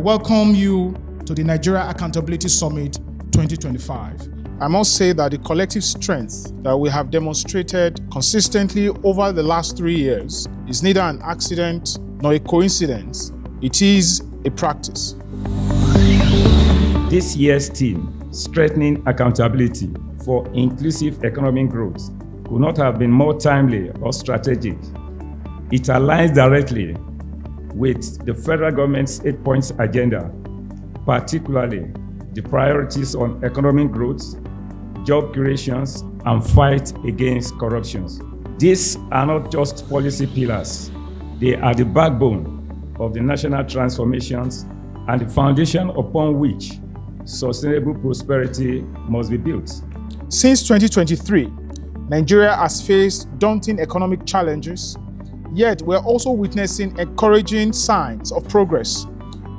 welcome you to the Nigeria Accountability Summit 2025. I must say that the collective strength that we have demonstrated consistently over the last 3 years is neither an accident nor a coincidence. It is a practice. This year's theme, strengthening accountability for inclusive economic growth, could not have been more timely or strategic. It aligns directly with the federal government's 8 points agenda, particularly the priorities on economic growth, job creations, and fight against corruption. These are not just policy pillars. They are the backbone of the national transformations and the foundation upon which sustainable prosperity must be built. Since 2023, Nigeria has faced daunting economic challenges, yet we're also witnessing encouraging signs of progress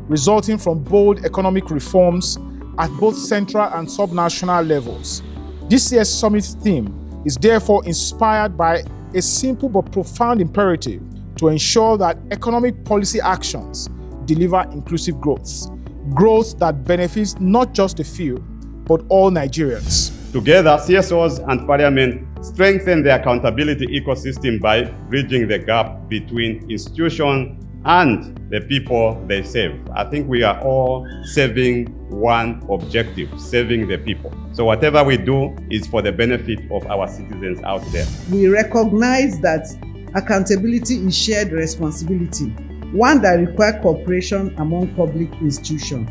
resulting from bold economic reforms at both central and subnational levels. This year's summit theme is therefore inspired by a simple but profound imperative to ensure that economic policy actions deliver inclusive growth that benefits not just a few, but all Nigerians. Together, CSOs and Parliament strengthen the accountability ecosystem by bridging the gap between institutions and the people they serve. I think we are all serving one objective, serving the people. So whatever we do is for the benefit of our citizens out there. We recognize that accountability is shared responsibility, one that requires cooperation among public institutions,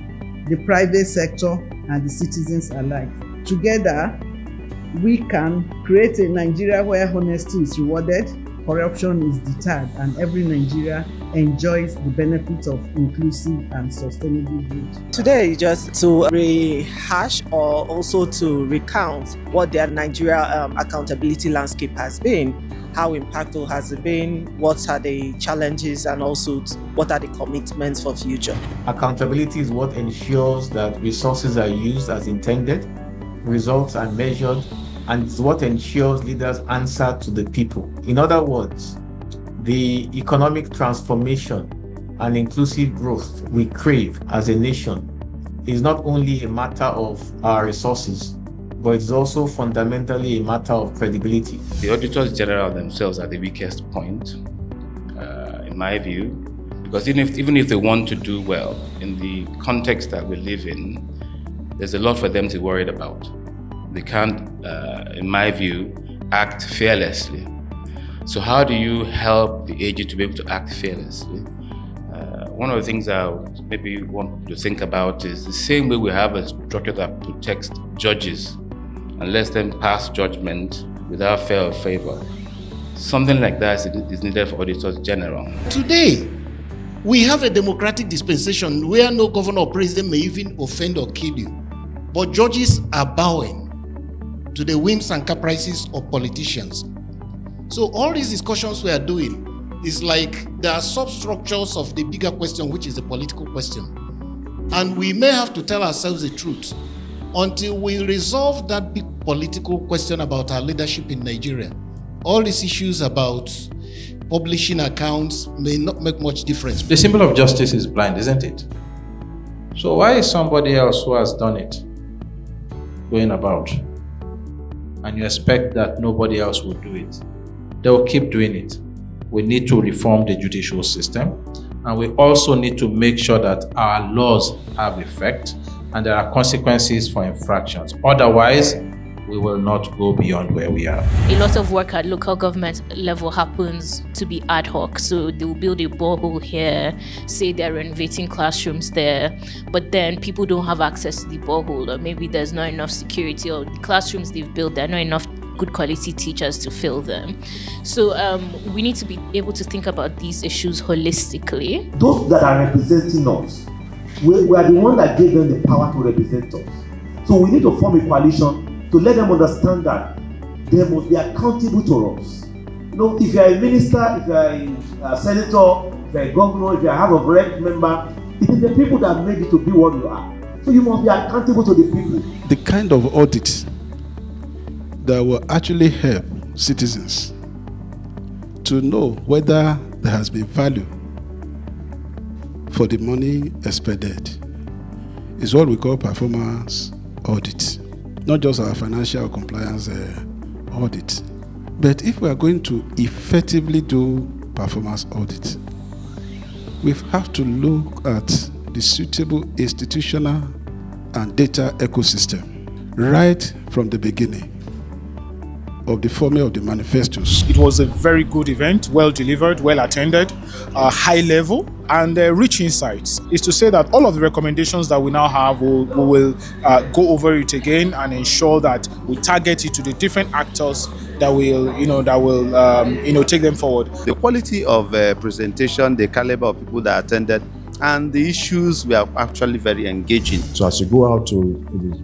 the private sector, and the citizens alike. Together, we can create a Nigeria where honesty is rewarded, corruption is deterred, and every Nigeria enjoys the benefits of inclusive and sustainable growth. Today is just to rehash or also to recount what the Nigeria accountability landscape has been, how impactful has it been, what are the challenges, and also what are the commitments for future. Accountability is what ensures that resources are used as intended, results are measured, and it's what ensures leaders answer to the people. In other words, the economic transformation and inclusive growth we crave as a nation is not only a matter of our resources, but it's also fundamentally a matter of credibility. The auditors general themselves are the weakest point, in my view, because even if they want to do well in the context that we live in, there's a lot for them to be worried about. They can't, in my view, act fearlessly. So how do you help the AG to be able to act fearlessly? One of the things I maybe want to think about is the same way we have a structure that protects judges and lets them pass judgment without fear or favor. Something like that is needed for auditors general. Today, we have a democratic dispensation where no governor or president may even offend or kill you. But judges are bowing to the whims and caprices of politicians. So all these discussions we are doing is like there are substructures of the bigger question, which is the political question. And we may have to tell ourselves the truth until we resolve that big political question about our leadership in Nigeria. All these issues about publishing accounts may not make much difference. The symbol of justice is blind, isn't it? So why is somebody else who has done it going about? And you expect that nobody else will do it. They will keep doing it. We need to reform the judicial system, and we also need to make sure that our laws have effect and there are consequences for infractions. Otherwise, we will not go beyond where we are. A lot of work at local government level happens to be ad hoc. So they'll build a borehole here, say they're renovating classrooms there, but then people don't have access to the borehole, or maybe there's not enough security, or the classrooms they've built, there are not enough good quality teachers to fill them. So we need to be able to think about these issues holistically. Those that are representing us, we are the one that gave them the power to represent us. So we need to form a coalition to let them understand that they must be accountable to us. You know, if you are a minister, if you are a senator, if you are a governor, if you are a House of Rep member, it is the people that made you to be what you are. So you must be accountable to the people. The kind of audit that will actually help citizens to know whether there has been value for the money expended is what we call performance audit. Not just our financial compliance audit. But if we are going to effectively do performance audit, we have to look at the suitable institutional and data ecosystem right from the beginning of the forming of the manifestos. It was a very good event, well delivered, well attended, high level, and rich insights. Is to say that all of the recommendations that we now have, we will go over it again and ensure that we target it to the different actors that will, take them forward. The quality of presentation, the caliber of people that attended, and the issues were actually very engaging. So as you go out to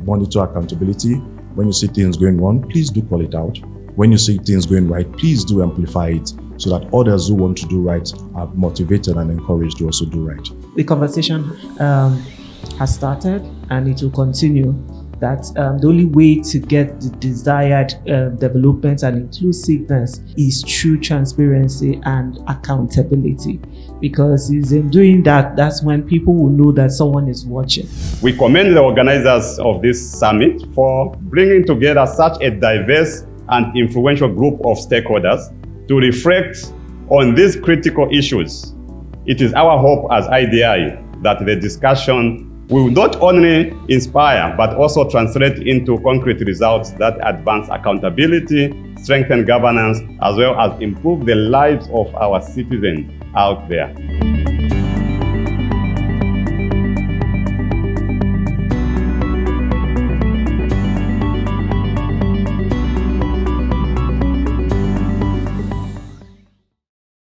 monitor accountability, when you see things going wrong, please do call it out. When you see things going right, please do amplify it so that others who want to do right are motivated and encouraged to also do right. The conversation has started and it will continue. That the only way to get the desired development and inclusiveness is through transparency and accountability. Because it's in doing that, that's when people will know that someone is watching. We commend the organizers of this summit for bringing together such a diverse and influential group of stakeholders to reflect on these critical issues. It is our hope as IDI that the discussion will not only inspire but also translate into concrete results that advance accountability, strengthen governance, as well as improve the lives of our citizens out there.